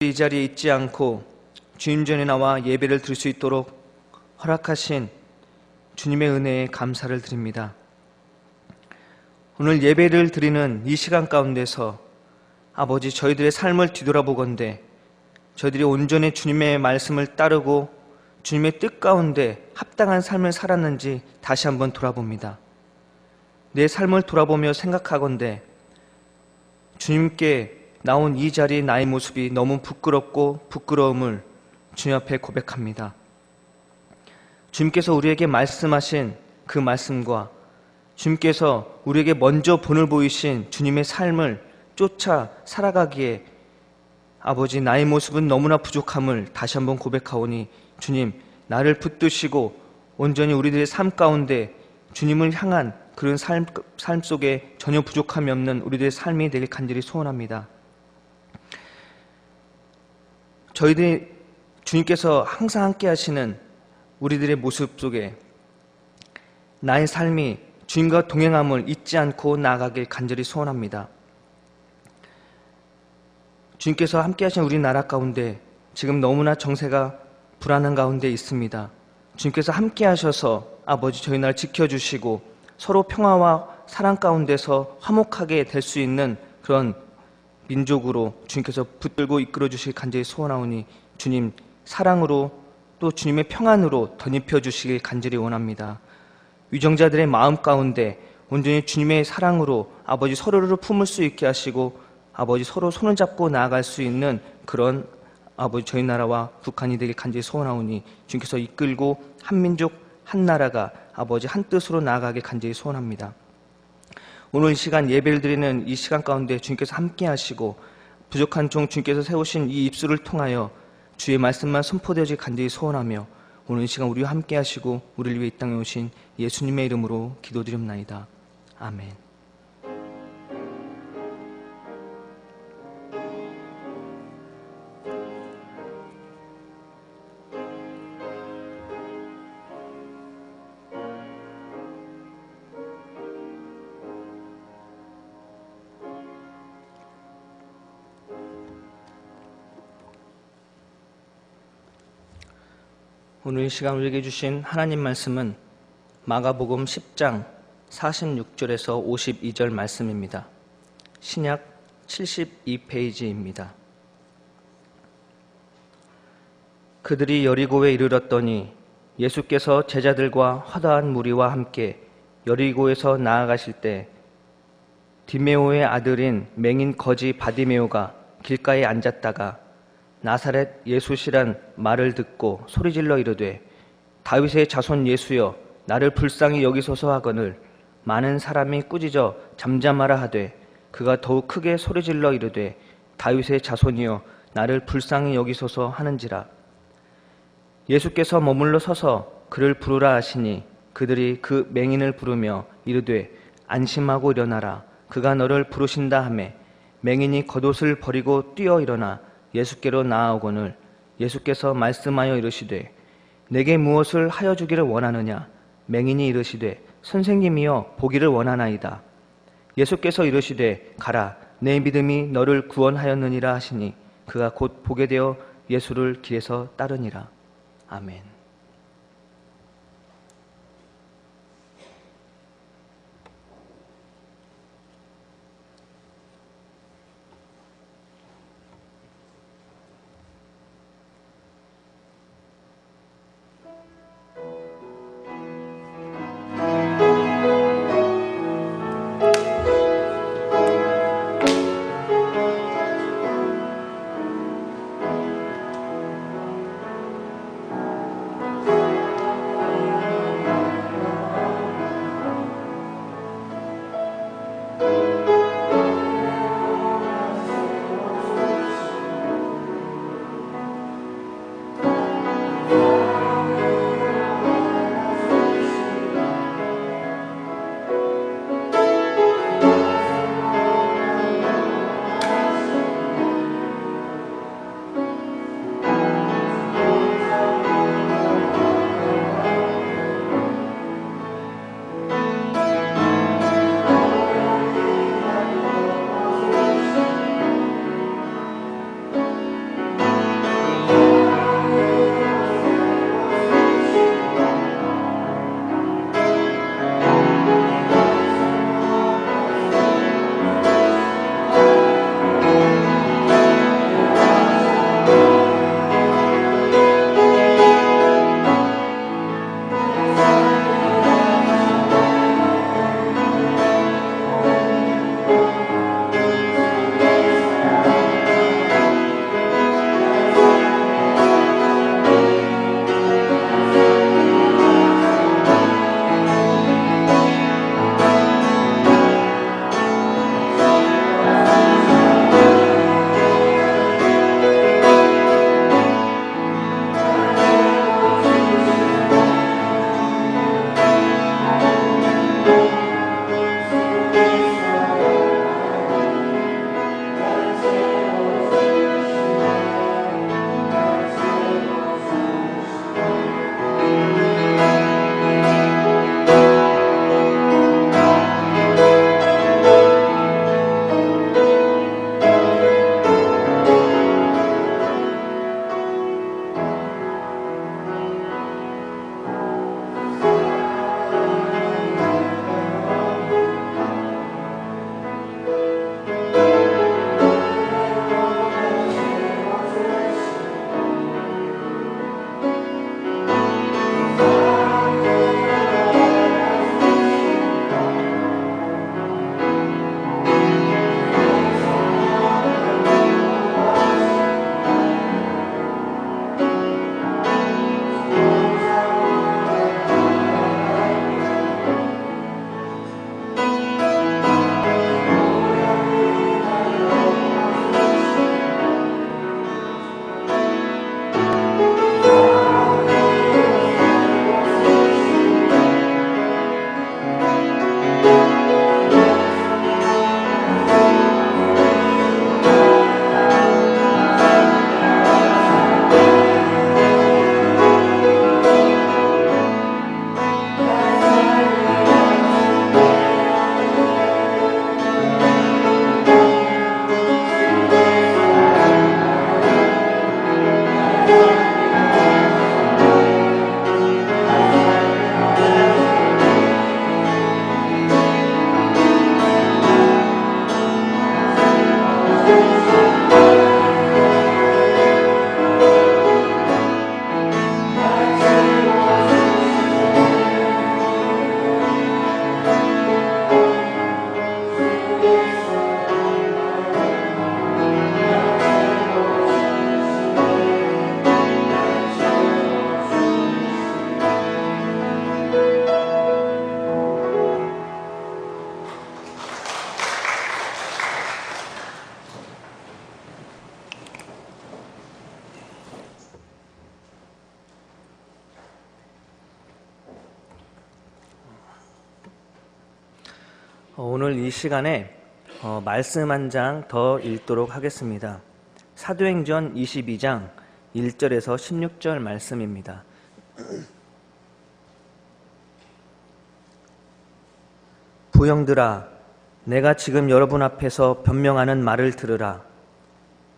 이 자리에 있지 않고 주님 전에 나와 예배를 드릴 수 있도록 허락하신 주님의 은혜에 감사를 드립니다. 오늘 예배를 드리는 이 시간 가운데서 아버지, 저희들의 삶을 뒤돌아보건대 저희들이 온전히 주님의 말씀을 따르고 주님의 뜻 가운데 합당한 삶을 살았는지 다시 한번 돌아봅니다. 내 삶을 돌아보며 생각하건대 주님께 나온 이 자리에 나의 모습이 너무 부끄럽고 부끄러움을 주님 앞에 고백합니다. 주님께서 우리에게 말씀하신 그 말씀과 주님께서 우리에게 먼저 본을 보이신 주님의 삶을 쫓아 살아가기에 아버지, 나의 모습은 너무나 부족함을 다시 한번 고백하오니 주님, 나를 붙드시고 온전히 우리들의 삶 가운데 주님을 향한 그런 삶 속에 전혀 부족함이 없는 우리들의 삶이 되길 간절히 소원합니다. 저희들이 주님께서 항상 함께 하시는 우리들의 모습 속에 나의 삶이 주님과 동행함을 잊지 않고 나아가길 간절히 소원합니다. 주님께서 함께 하신 우리나라 가운데 지금 너무나 정세가 불안한 가운데 있습니다. 주님께서 함께 하셔서 아버지, 저희 나라를 지켜주시고 서로 평화와 사랑 가운데서 화목하게 될 수 있는 그런 민족으로 주님께서 붙들고 이끌어 주시길 간절히 소원하오니 주님 사랑으로 또 주님의 평안으로 덧입혀 주시길 간절히 원합니다. 위정자들의 마음 가운데 온전히 주님의 사랑으로 아버지, 서로를 품을 수 있게 하시고 아버지, 서로 손을 잡고 나아갈 수 있는 그런 아버지, 저희 나라와 북한이 되길 간절히 소원하오니 주님께서 이끌고 한 민족 한 나라가 아버지 한 뜻으로 나아가길 간절히 소원합니다. 오늘 이 시간 예배를 드리는 이 시간 가운데 주님께서 함께 하시고 부족한 종 주님께서 세우신 이 입술을 통하여 주의 말씀만 선포되어지길 간절히 소원하며 오늘 이 시간 우리와 함께 하시고 우리를 위해 이 땅에 오신 예수님의 이름으로 기도드립나이다. 아멘. 오늘 이 시간 우리에게 주신 하나님 말씀은 마가복음 10장 46절에서 52절 말씀입니다. 신약 72페이지입니다. 그들이 여리고에 이르렀더니 예수께서 제자들과 허다한 무리와 함께 여리고에서 나아가실 때 디메오의 아들인 맹인 거지 바디메오가 길가에 앉았다가 나사렛 예수시란 말을 듣고 소리질러 이르되 다윗의 자손 예수여, 나를 불쌍히 여기소서 하거늘 많은 사람이 꾸짖어 잠잠하라 하되 그가 더욱 크게 소리질러 이르되 다윗의 자손이여, 나를 불쌍히 여기소서 하는지라. 예수께서 머물러 서서 그를 부르라 하시니 그들이 그 맹인을 부르며 이르되 안심하고 일어나라, 그가 너를 부르신다 하매 맹인이 겉옷을 버리고 뛰어 일어나 예수께로 나아오거늘 예수께서 말씀하여 이르시되 내게 무엇을 하여 주기를 원하느냐. 맹인이 이르시되 선생님이여, 보기를 원하나이다. 예수께서 이르시되 가라, 내 믿음이 너를 구원하였느니라 하시니 그가 곧 보게 되어 예수를 길에서 따르니라. 아멘. 오늘 이 시간에 말씀 한 장 더 읽도록 하겠습니다. 사도행전 22장 1절에서 16절 말씀입니다. 부형들아, 내가 지금 여러분 앞에서 변명하는 말을 들으라.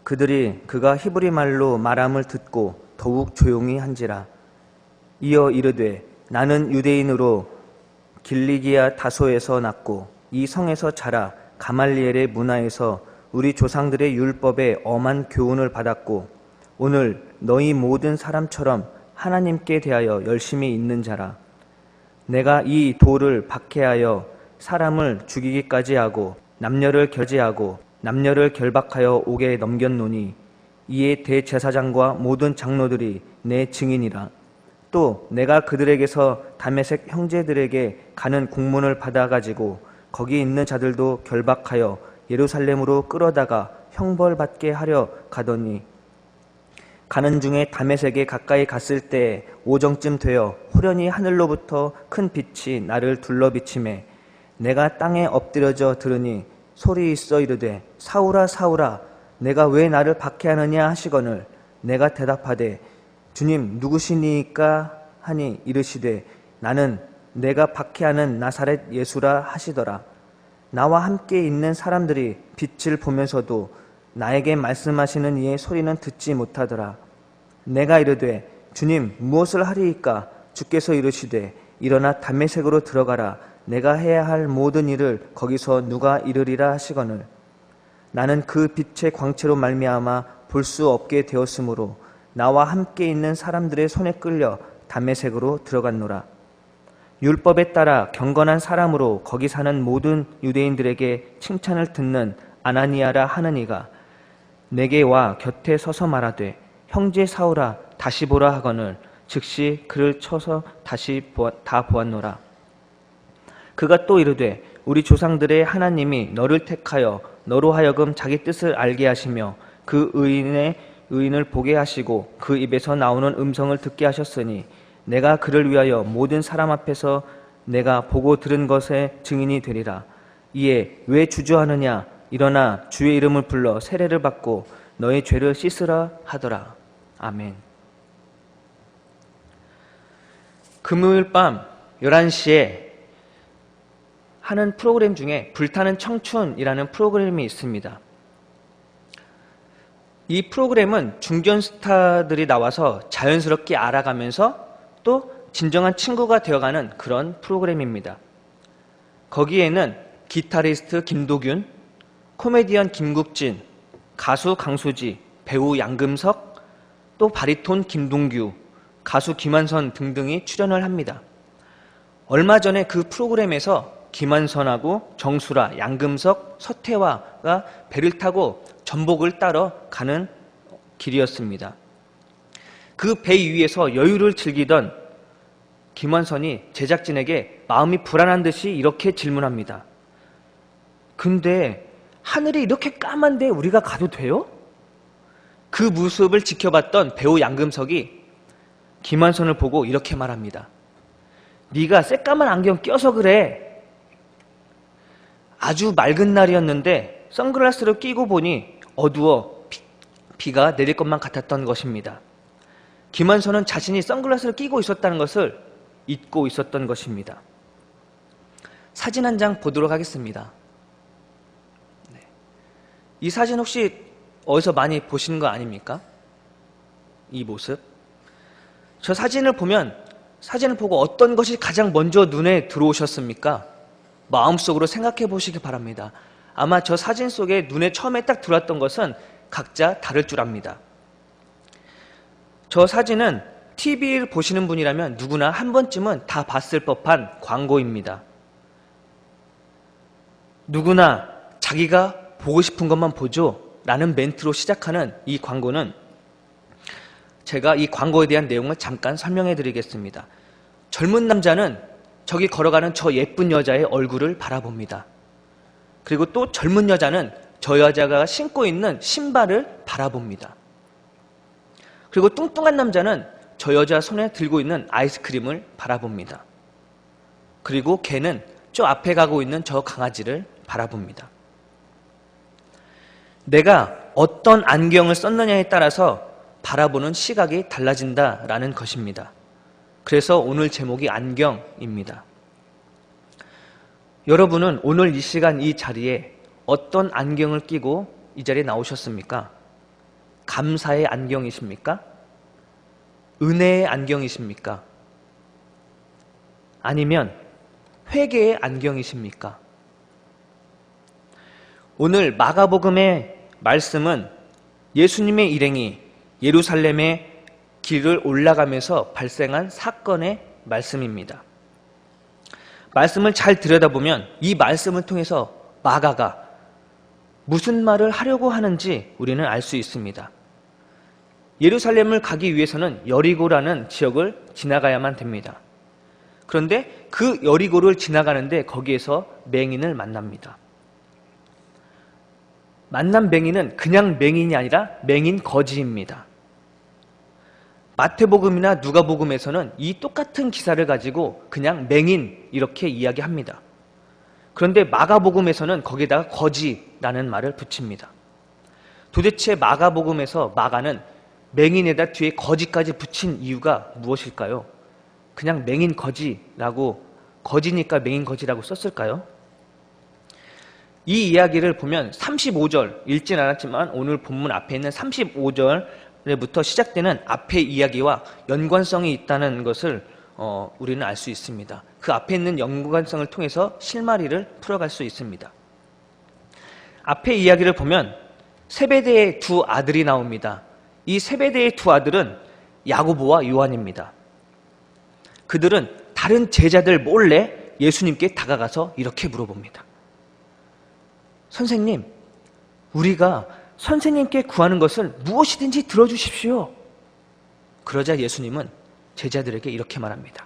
그들이 그가 히브리 말로 말함을 듣고 더욱 조용히 한지라. 이어 이르되, 나는 유대인으로 길리기아 다소에서 났고 이 성에서 자라 가말리엘의 문화에서 우리 조상들의 율법에 엄한 교훈을 받았고 오늘 너희 모든 사람처럼 하나님께 대하여 열심히 있는 자라. 내가 이 돌을 박해하여 사람을 죽이기까지 하고 남녀를 결제하고 남녀를 결박하여 옥에 넘겼노니 이에 대제사장과 모든 장로들이 내 증인이라. 또 내가 그들에게서 다메섹 형제들에게 가는 공문을 받아가지고 거기 있는 자들도 결박하여 예루살렘으로 끌어다가 형벌받게 하려 가더니 가는 중에 다메섹에 가까이 갔을 때에 오정쯤 되어 호련히 하늘로부터 큰 빛이 나를 둘러비치매 내가 땅에 엎드려져 들으니 소리 있어 이르되, 사울아 사울아, 내가 왜 나를 박해하느냐 하시거늘 내가 대답하되, 주님 누구시니까 하니 이르시되, 나는 내가 박해하는 나사렛 예수라 하시더라. 나와 함께 있는 사람들이 빛을 보면서도 나에게 말씀하시는 이의 소리는 듣지 못하더라. 내가 이르되, 주님 무엇을 하리이까? 주께서 이르시되, 일어나 다메섹으로 들어가라. 내가 해야 할 모든 일을 거기서 누가 이르리라 하시거늘 나는 그 빛의 광채로 말미암아 볼 수 없게 되었으므로 나와 함께 있는 사람들의 손에 끌려 다메섹으로 들어갔노라. 율법에 따라 경건한 사람으로 거기 사는 모든 유대인들에게 칭찬을 듣는 아나니아라 하는 이가 내게 와 곁에 서서 말하되, 형제 사울아 다시 보라 하거늘 즉시 그를 쳐서 다시 다 보았노라. 그가 또 이르되, 우리 조상들의 하나님이 너를 택하여 너로 하여금 자기 뜻을 알게 하시며 그 의인을 보게 하시고 그 입에서 나오는 음성을 듣게 하셨으니 내가 그를 위하여 모든 사람 앞에서 내가 보고 들은 것의 증인이 되리라. 이에 왜 주저하느냐? 일어나 주의 이름을 불러 세례를 받고 너의 죄를 씻으라 하더라. 아멘. 금요일 밤 11시에 하는 프로그램 중에 불타는 청춘이라는 프로그램이 있습니다. 이 프로그램은 중견 스타들이 나와서 자연스럽게 알아가면서 또 진정한 친구가 되어가는 그런 프로그램입니다. 거기에는 기타리스트 김도균, 코미디언 김국진, 가수 강수지, 배우 양금석, 또 바리톤 김동규, 가수 김한선 등등이 출연을 합니다. 얼마 전에 그 프로그램에서 김한선하고 정수라, 양금석, 서태화가 배를 타고 전복을 따러 가는 길이었습니다. 그 배 위에서 여유를 즐기던 김한선이 제작진에게 마음이 불안한 듯이 이렇게 질문합니다. 근데 하늘이 이렇게 까만데 우리가 가도 돼요? 그 모습을 지켜봤던 배우 양금석이 김한선을 보고 이렇게 말합니다. 네가 새까만 안경 껴서 그래. 아주 맑은 날이었는데 선글라스를 끼고 보니 어두워 비가 내릴 것만 같았던 것입니다. 김한선은 자신이 선글라스를 끼고 있었다는 것을 잊고 있었던 것입니다. 사진 한 장 보도록 하겠습니다. 이 사진 혹시 어디서 많이 보신 거 아닙니까? 이 모습. 저 사진을 보면 사진을 보고 어떤 것이 가장 먼저 눈에 들어오셨습니까? 마음속으로 생각해 보시기 바랍니다. 아마 저 사진 속에 눈에 처음에 딱 들어왔던 것은 각자 다를 줄 압니다. 저 사진은 TV를 보시는 분이라면 누구나 한 번쯤은 다 봤을 법한 광고입니다. 누구나 자기가 보고 싶은 것만 보죠 라는 멘트로 시작하는 이 광고는 제가 이 광고에 대한 내용을 잠깐 설명해 드리겠습니다. 젊은 남자는 저기 걸어가는 저 예쁜 여자의 얼굴을 바라봅니다. 그리고 또 젊은 여자는 저 여자가 신고 있는 신발을 바라봅니다. 그리고 뚱뚱한 남자는 저 여자 손에 들고 있는 아이스크림을 바라봅니다. 그리고 걔는 저 앞에 가고 있는 저 강아지를 바라봅니다. 내가 어떤 안경을 썼느냐에 따라서 바라보는 시각이 달라진다라는 것입니다. 그래서 오늘 제목이 안경입니다. 여러분은 오늘 이 시간 이 자리에 어떤 안경을 끼고 이 자리에 나오셨습니까? 감사의 안경이십니까? 은혜의 안경이십니까? 아니면 회개의 안경이십니까? 오늘 마가복음의 말씀은 예수님의 일행이 예루살렘의 길을 올라가면서 발생한 사건의 말씀입니다. 말씀을 잘 들여다보면 이 말씀을 통해서 마가가 무슨 말을 하려고 하는지 우리는 알 수 있습니다. 예루살렘을 가기 위해서는 여리고라는 지역을 지나가야만 됩니다. 그런데 그 여리고를 지나가는데 거기에서 맹인을 만납니다. 만난 맹인은 그냥 맹인이 아니라 맹인 거지입니다. 마태복음이나 누가복음에서는 이 똑같은 기사를 가지고 그냥 맹인 이렇게 이야기합니다. 그런데 마가복음에서는 거기에다가 거지라는 말을 붙입니다. 도대체 마가복음에서 마가는 맹인에다 뒤에 거지까지 붙인 이유가 무엇일까요? 그냥 맹인 거지라고, 거지니까 맹인 거지라고 썼을까요? 이 이야기를 보면 35절, 읽진 않았지만 오늘 본문 앞에 있는 35절부터 시작되는 앞의 이야기와 연관성이 있다는 것을 우리는 알 수 있습니다. 그 앞에 있는 연관성을 통해서 실마리를 풀어갈 수 있습니다. 앞의 이야기를 보면 세베대의 두 아들이 나옵니다. 이 세베대의 두 아들은 야고보와 요한입니다. 그들은 다른 제자들 몰래 예수님께 다가가서 이렇게 물어봅니다. 선생님, 우리가 선생님께 구하는 것을 무엇이든지 들어주십시오. 그러자 예수님은 제자들에게 이렇게 말합니다.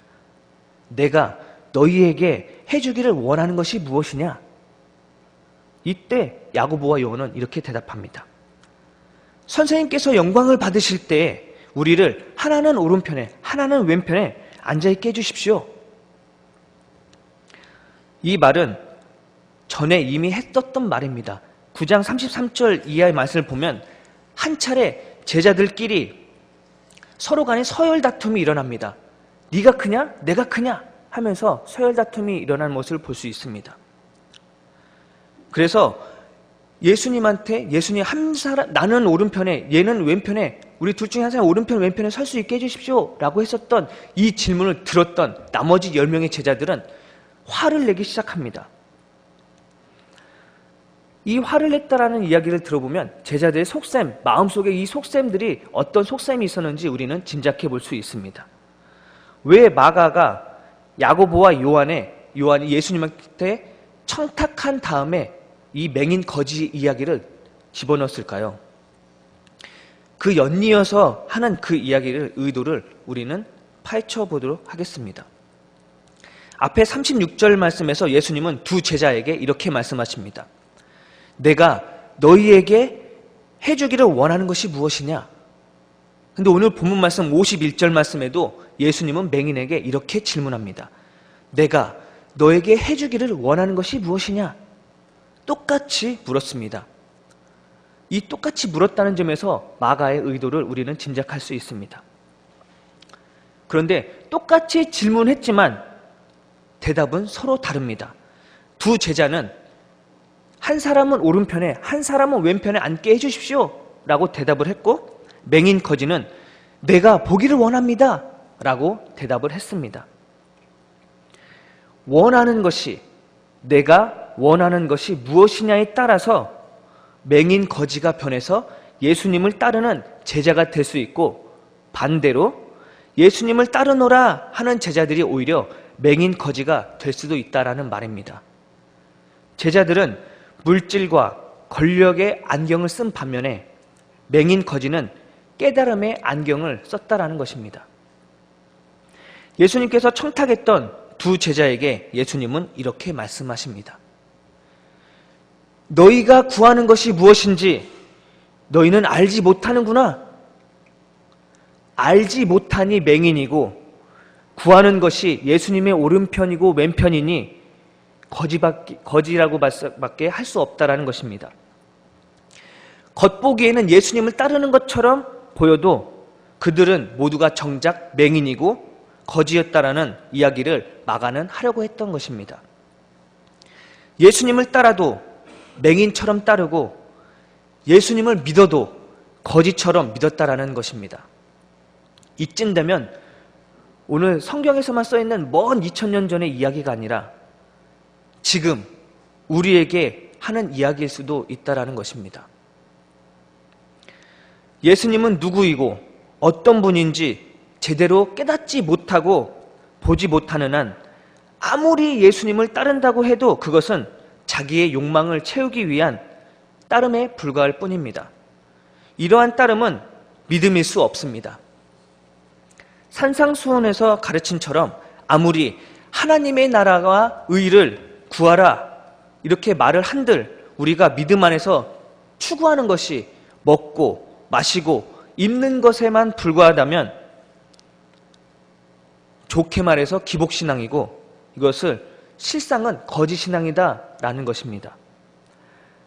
내가 너희에게 해주기를 원하는 것이 무엇이냐? 이때 야고보와 요한은 이렇게 대답합니다. 선생님께서 영광을 받으실 때 우리를 하나는 오른편에 하나는 왼편에 앉아있게 해주십시오. 이 말은 전에 이미 했었던 말입니다. 9장 33절 이하의 말씀을 보면 한 차례 제자들끼리 서로 간에 서열 다툼이 일어납니다. 네가 크냐? 내가 크냐? 하면서 서열 다툼이 일어난 모습을 볼 수 있습니다. 그래서 예수님한테 예수님 한 사람, 나는 오른편에 얘는 왼편에 우리 둘 중에 한 사람 오른편 왼편에 설 수 있게 해주십시오 라고 했었던 이 질문을 들었던 나머지 10명의 제자들은 화를 내기 시작합니다. 이 화를 냈다라는 이야기를 들어보면 제자들의 속셈, 마음속에 이 속셈들이 어떤 속셈이 있었는지 우리는 짐작해 볼 수 있습니다. 왜 마가가 야고보와 요한이 예수님한테 청탁한 다음에 이 맹인 거지 이야기를 집어넣었을까요? 그 연이어서 하는 그 이야기를, 의도를 우리는 파헤쳐 보도록 하겠습니다. 앞에 36절 말씀에서 예수님은 두 제자에게 이렇게 말씀하십니다. 내가 너희에게 해주기를 원하는 것이 무엇이냐? 근데 오늘 본문 말씀 51절 말씀에도 예수님은 맹인에게 이렇게 질문합니다. 내가 너에게 해주기를 원하는 것이 무엇이냐? 똑같이 물었습니다. 이 똑같이 물었다는 점에서 마가의 의도를 우리는 짐작할 수 있습니다. 그런데 똑같이 질문했지만 대답은 서로 다릅니다. 두 제자는 한 사람은 오른편에 한 사람은 왼편에 앉게 해주십시오 라고 대답을 했고, 맹인 거지는 내가 보기를 원합니다 라고 대답을 했습니다. 원하는 것이, 내가 원하는 것이 무엇이냐에 따라서 맹인 거지가 변해서 예수님을 따르는 제자가 될 수 있고, 반대로 예수님을 따르노라 하는 제자들이 오히려 맹인 거지가 될 수도 있다라는 말입니다. 제자들은 물질과 권력의 안경을 쓴 반면에 맹인 거지는 깨달음의 안경을 썼다라는 것입니다. 예수님께서 청탁했던 두 제자에게 예수님은 이렇게 말씀하십니다. 너희가 구하는 것이 무엇인지 너희는 알지 못하는구나. 알지 못하니 맹인이고 구하는 것이 예수님의 오른편이고 왼편이니 거지라고밖에 할 수 없다라는 것입니다. 겉보기에는 예수님을 따르는 것처럼 보여도 그들은 모두가 정작 맹인이고 거지였다라는 이야기를 마가는 하려고 했던 것입니다. 예수님을 따라도 맹인처럼 따르고 예수님을 믿어도 거지처럼 믿었다라는 것입니다. 이쯤 되면 오늘 성경에서만 써있는 먼 2000년 전의 이야기가 아니라 지금 우리에게 하는 이야기일 수도 있다라는 것입니다. 예수님은 누구이고 어떤 분인지 제대로 깨닫지 못하고 보지 못하는 한 아무리 예수님을 따른다고 해도 그것은 자기의 욕망을 채우기 위한 따름에 불과할 뿐입니다. 이러한 따름은 믿음일 수 없습니다. 산상수훈에서 가르친처럼 아무리 하나님의 나라와 의를 구하라 이렇게 말을 한들 우리가 믿음 안에서 추구하는 것이 먹고 마시고 입는 것에만 불과하다면 좋게 말해서 기복신앙이고 이것을 실상은 거짓신앙이다라는 것입니다.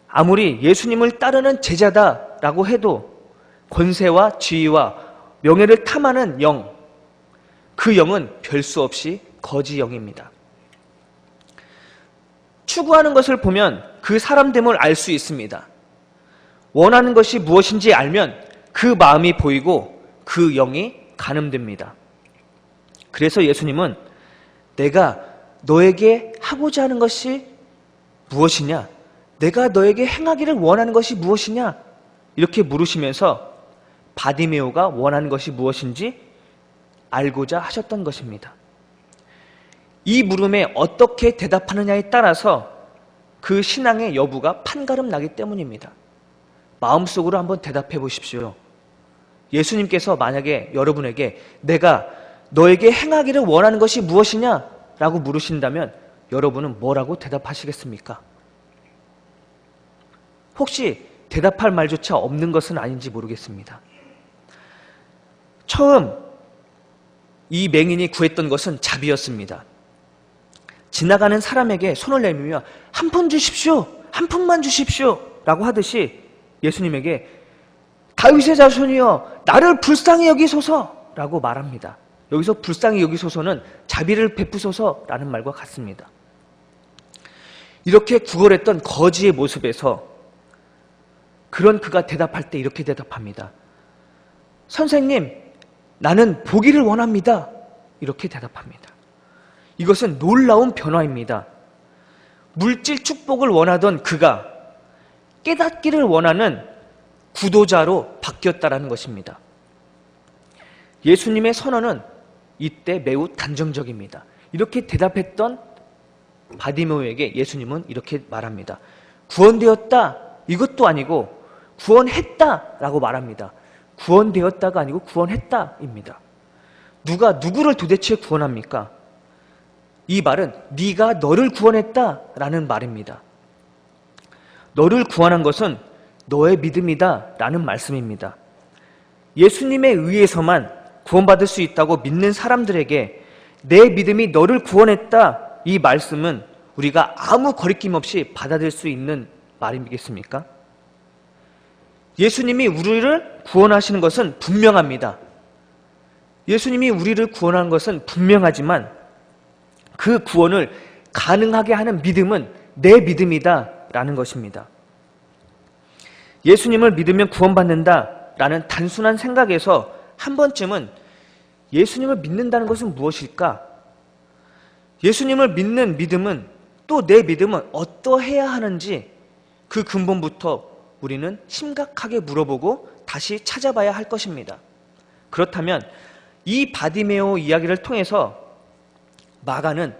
아무리 예수님을 따르는 제자다라고 해도 권세와 지위와 명예를 탐하는 영, 그 영은 별 수 없이 거지 영입니다. 추구하는 것을 보면 그 사람됨을 알 수 있습니다. 원하는 것이 무엇인지 알면 그 마음이 보이고 그 영이 가늠됩니다. 그래서 예수님은 내가 너에게 하고자 하는 것이 무엇이냐? 내가 너에게 행하기를 원하는 것이 무엇이냐? 이렇게 물으시면서 바디메오가 원하는 것이 무엇인지 알고자 하셨던 것입니다. 이 물음에 어떻게 대답하느냐에 따라서 그 신앙의 여부가 판가름 나기 때문입니다. 마음속으로 한번 대답해 보십시오. 예수님께서 만약에 여러분에게 내가 너에게 행하기를 원하는 것이 무엇이냐? 라고 물으신다면 여러분은 뭐라고 대답하시겠습니까? 혹시 대답할 말조차 없는 것은 아닌지 모르겠습니다. 처음 이 맹인이 구했던 것은 자비였습니다. 지나가는 사람에게 손을 내밀며 한 푼 주십시오, 한 푼만 주십시오 라고 하듯이 예수님에게 다윗의 자손이여 나를 불쌍히 여기소서 라고 말합니다. 여기서 불쌍히 여기소서는 자비를 베푸소서라는 말과 같습니다. 이렇게 구걸했던 거지의 모습에서 그런 그가 대답할 때 이렇게 대답합니다. 선생님, 나는 보기를 원합니다. 이렇게 대답합니다. 이것은 놀라운 변화입니다. 물질 축복을 원하던 그가 깨닫기를 원하는 구도자로 바뀌었다라는 것입니다. 예수님의 선언은 이때 매우 단정적입니다. 이렇게 대답했던 바디메오에게 예수님은 이렇게 말합니다. 구원되었다 이것도 아니고 구원했다라고 말합니다. 구원되었다가 아니고 구원했다입니다. 누가 누구를 도대체 구원합니까? 이 말은 네가 너를 구원했다라는 말입니다. 너를 구원한 것은 너의 믿음이다 라는 말씀입니다. 예수님에 의해서만 구원받을 수 있다고 믿는 사람들에게 내 믿음이 너를 구원했다 이 말씀은 우리가 아무 거리낌 없이 받아들일 수 있는 말이겠습니까? 예수님이 우리를 구원하시는 것은 분명합니다. 예수님이 우리를 구원하는 것은 분명하지만 그 구원을 가능하게 하는 믿음은 내 믿음이다 라는 것입니다. 예수님을 믿으면 구원받는다 라는 단순한 생각에서 한 번쯤은 예수님을 믿는다는 것은 무엇일까? 예수님을 믿는 믿음은 또 내 믿음은 어떠해야 하는지 그 근본부터 우리는 심각하게 물어보고 다시 찾아봐야 할 것입니다. 그렇다면 이 바디메오 이야기를 통해서 마가는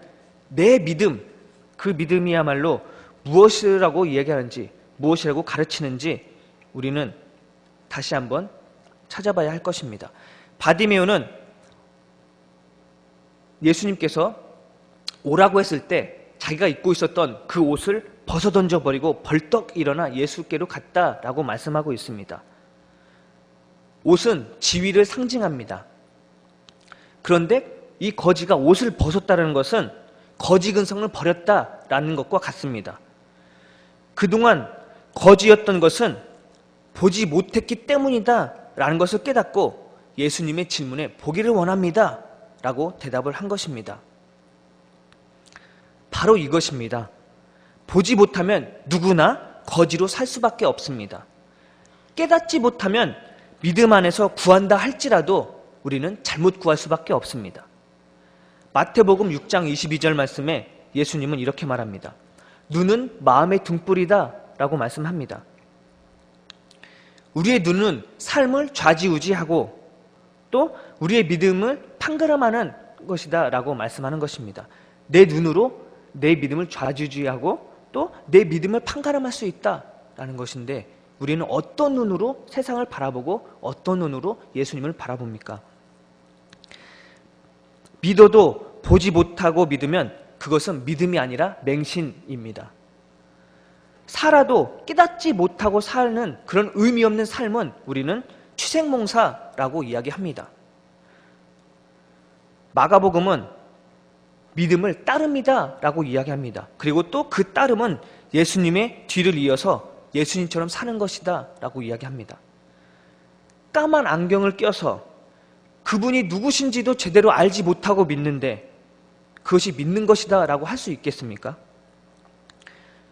내 믿음, 그 믿음이야말로 무엇이라고 이야기하는지 무엇이라고 가르치는지 우리는 다시 한번 찾아봐야 할 것입니다. 바디메오는 예수님께서 오라고 했을 때 자기가 입고 있었던 그 옷을 벗어던져버리고 벌떡 일어나 예수께로 갔다라고 말씀하고 있습니다. 옷은 지위를 상징합니다. 그런데 이 거지가 옷을 벗었다는 것은 거지 근성을 버렸다라는 것과 같습니다. 그동안 거지였던 것은 보지 못했기 때문이다 라는 것을 깨닫고 예수님의 질문에 보기를 원합니다 라고 대답을 한 것입니다. 바로 이것입니다. 보지 못하면 누구나 거지로 살 수밖에 없습니다. 깨닫지 못하면 믿음 안에서 구한다 할지라도 우리는 잘못 구할 수밖에 없습니다. 마태복음 6장 22절 말씀에 예수님은 이렇게 말합니다. 눈은 마음의 등불이다 라고 말씀합니다. 우리의 눈은 삶을 좌지우지하고 또 우리의 믿음을 판가름하는 것이다 라고 말씀하는 것입니다. 내 눈으로 내 믿음을 좌지우지하고 또 내 믿음을 판가름할 수 있다라는 것인데 우리는 어떤 눈으로 세상을 바라보고 어떤 눈으로 예수님을 바라봅니까? 믿어도 보지 못하고 믿으면 그것은 믿음이 아니라 맹신입니다. 살아도 깨닫지 못하고 사는 그런 의미 없는 삶은 우리는 취생몽사라고 이야기합니다. 마가복음은 믿음을 따릅니다 라고 이야기합니다. 그리고 또 그 따름은 예수님의 뒤를 이어서 예수님처럼 사는 것이다 라고 이야기합니다. 까만 안경을 껴서 그분이 누구신지도 제대로 알지 못하고 믿는데 그것이 믿는 것이다 라고 할 수 있겠습니까?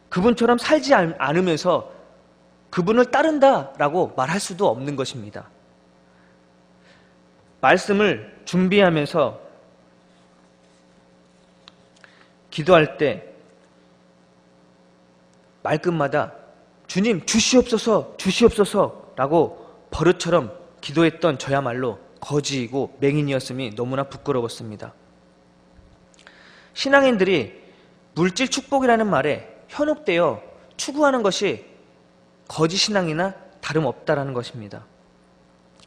그분처럼 살지 않으면서 그분을 따른다 라고 말할 수도 없는 것입니다. 말씀을 준비하면서 기도할 때 말끝마다 주님 주시옵소서 주시옵소서 라고 버릇처럼 기도했던 저야말로 거지이고 맹인이었음이 너무나 부끄러웠습니다. 신앙인들이 물질 축복이라는 말에 현혹되어 추구하는 것이 거짓 신앙이나 다름없다라는 것입니다.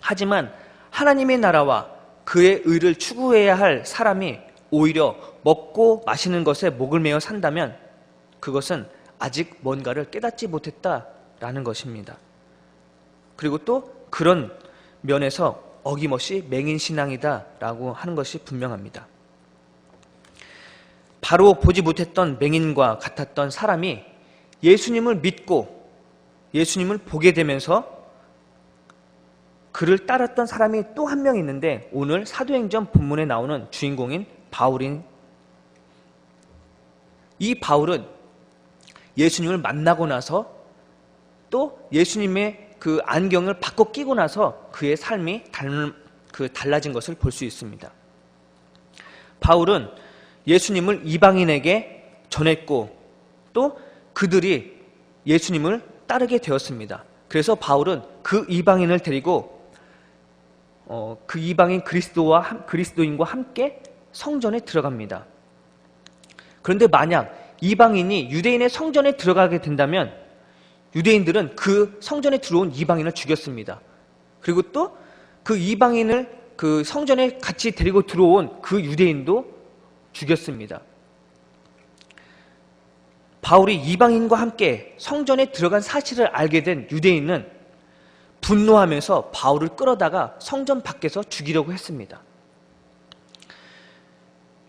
하지만 하나님의 나라와 그의 의를 추구해야 할 사람이 오히려 먹고 마시는 것에 목을 메어 산다면 그것은 아직 뭔가를 깨닫지 못했다라는 것입니다. 그리고 또 그런 면에서 어김없이 맹인신앙이다라고 하는 것이 분명합니다. 바로 보지 못했던 맹인과 같았던 사람이 예수님을 믿고 예수님을 보게 되면서 그를 따랐던 사람이 또 한 명 있는데 오늘 사도행전 본문에 나오는 주인공인 바울인 이 바울은 예수님을 만나고 나서 또 예수님의 그 안경을 바꿔 끼고 나서 그의 삶이 달라진 것을 볼 수 있습니다. 바울은 예수님을 이방인에게 전했고 또 그들이 예수님을 따르게 되었습니다. 그래서 바울은 그 이방인을 데리고 그 이방인 그리스도인과 함께 성전에 들어갑니다. 그런데 만약 이방인이 유대인의 성전에 들어가게 된다면 유대인들은 그 성전에 들어온 이방인을 죽였습니다. 그리고 또 그 이방인을 그 성전에 같이 데리고 들어온 그 유대인도 죽였습니다. 바울이 이방인과 함께 성전에 들어간 사실을 알게 된 유대인은 분노하면서 바울을 끌어다가 성전 밖에서 죽이려고 했습니다.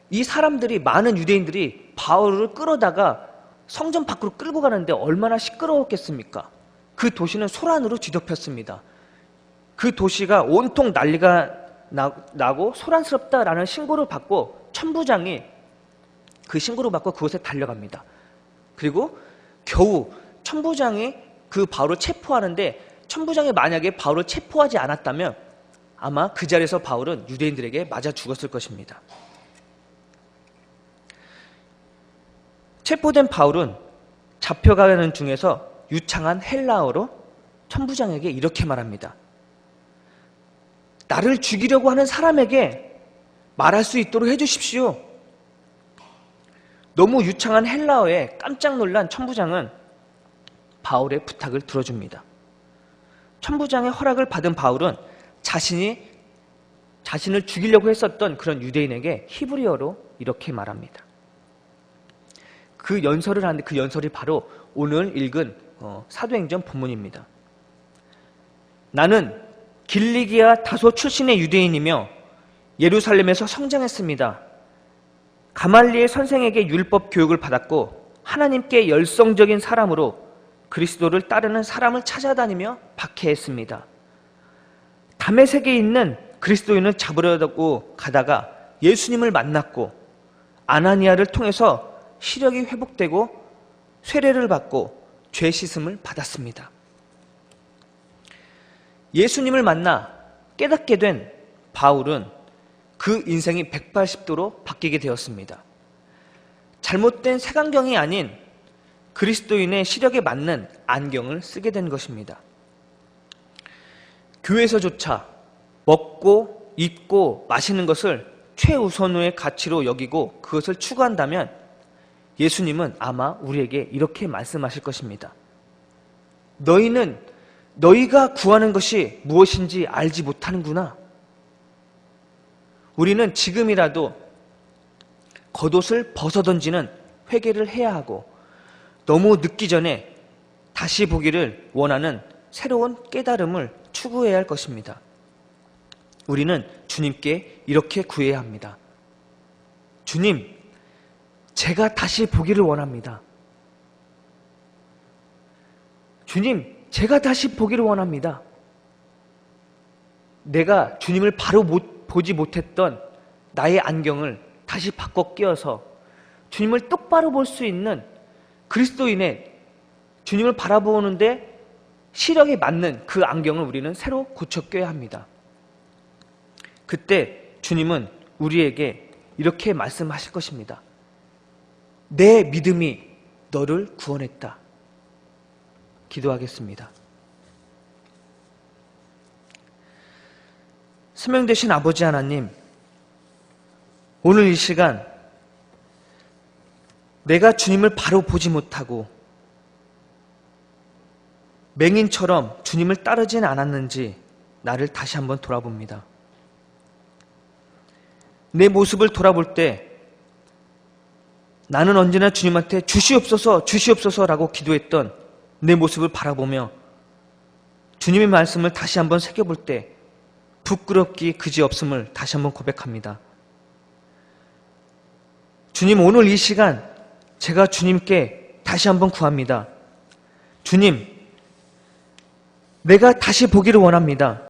이 사람들이 많은 유대인들이 바울을 끌어다가 성전 밖으로 끌고 가는데 얼마나 시끄러웠겠습니까? 그 도시는 소란으로 뒤덮였습니다. 그 도시가 온통 난리가 나고 소란스럽다라는 신고를 받고 천부장이 그 신고를 받고 그곳에 달려갑니다. 그리고 겨우 천부장이 그 바울을 체포하는데 천부장이 만약에 바울을 체포하지 않았다면 아마 그 자리에서 바울은 유대인들에게 맞아 죽었을 것입니다. 체포된 바울은 잡혀가는 중에서 유창한 헬라어로 천부장에게 이렇게 말합니다. 나를 죽이려고 하는 사람에게 말할 수 있도록 해주십시오. 너무 유창한 헬라어에 깜짝 놀란 천부장은 바울의 부탁을 들어줍니다. 천부장의 허락을 받은 바울은 자신을 죽이려고 했었던 그런 유대인에게 히브리어로 이렇게 말합니다. 그 연설을 하는데 그 연설이 바로 오늘 읽은 사도행전 본문입니다. 나는 길리기아 다소 출신의 유대인이며 예루살렘에서 성장했습니다. 가말리엘 선생에게 율법 교육을 받았고 하나님께 열성적인 사람으로 그리스도를 따르는 사람을 찾아다니며 박해했습니다. 다메섹에 있는 그리스도인을 잡으려고 가다가 예수님을 만났고 아나니아를 통해서 시력이 회복되고 세례를 받고 죄 씻음을 받았습니다. 예수님을 만나 깨닫게 된 바울은 그 인생이 180도로 바뀌게 되었습니다. 잘못된 색안경이 아닌 그리스도인의 시력에 맞는 안경을 쓰게 된 것입니다. 교회에서조차 먹고 입고 마시는 것을 최우선의 가치로 여기고 그것을 추구한다면 예수님은 아마 우리에게 이렇게 말씀하실 것입니다. 너희가 구하는 것이 무엇인지 알지 못하는구나. 우리는 지금이라도 겉옷을 벗어던지는 회개를 해야 하고 너무 늦기 전에 다시 보기를 원하는 새로운 깨달음을 추구해야 할 것입니다. 우리는 주님께 이렇게 구해야 합니다. 주님, 제가 다시 보기를 원합니다. 주님, 제가 다시 보기를 원합니다. 내가 주님을 바로 보지 못했던 나의 안경을 다시 바꿔 끼워서 주님을 똑바로 볼 수 있는 그리스도인의 주님을 바라보는데 시력에 맞는 그 안경을 우리는 새로 고쳐 껴야 합니다. 그때 주님은 우리에게 이렇게 말씀하실 것입니다. 내 믿음이 너를 구원했다. 기도하겠습니다. 생명 되신 아버지 하나님, 오늘 이 시간 내가 주님을 바로 보지 못하고 맹인처럼 주님을 따르진 않았는지 나를 다시 한번 돌아봅니다. 내 모습을 돌아볼 때 나는 언제나 주님한테 주시옵소서, 주시옵소서라고 기도했던 내 모습을 바라보며 주님의 말씀을 다시 한번 새겨볼 때 부끄럽기 그지없음을 다시 한번 고백합니다. 주님, 오늘 이 시간 제가 주님께 다시 한번 구합니다. 주님, 내가 다시 보기를 원합니다.